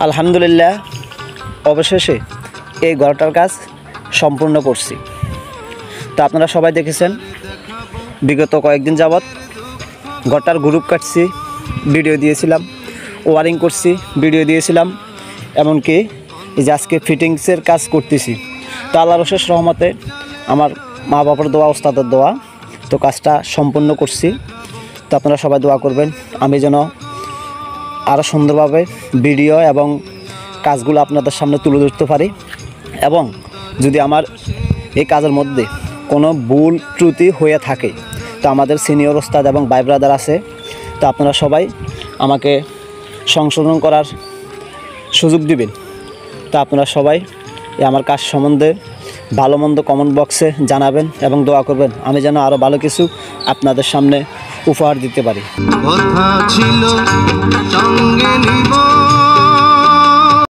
আলহামদুলিল্লাহ অবশেষে এই ঘরটার কাজ সম্পূর্ণ করছি। তো আপনারা সবাই দেখেছেন বিগত কয়েকদিন যাবৎ ঘরটার গ্রুপ কাটছি, ভিডিও দিয়েছিলাম, ওয়ারিং করছি, ভিডিও দিয়েছিলাম, এমনকি এই যে আজকে ফিটিংসের কাজ করতেছি। তো আল্লাহর অশেষ রহমতে আমার মা বাবার দোয়া, ওস্তাদের দোয়া, তো কাজটা সম্পূর্ণ করছি। তো আপনারা সবাই দোয়া করবেন আমি যেন আরও সুন্দরভাবে ভিডিও এবং কাজগুলো আপনাদের সামনে তুলে ধরতে পারি, এবং যদি আমার এই কাজের মধ্যে কোনো ভুল ত্রুটি হয়ে থাকে তো আমাদের সিনিয়র ওস্তাদ এবং ভাই ব্রাদার আছে, তো আপনারা সবাই আমাকে সংশোধন করার সুযোগ দিবেন। তো আপনারা সবাই আমার কাজ সম্বন্ধে ভালো মন্দ কমেন্ট বক্সে জানাবেন এবং দোয়া করবেন আমি যেন আরও ভালো কিছু আপনাদের সামনে উপহার দিতে পারি। কথা ছিল সঙ্গে নিব।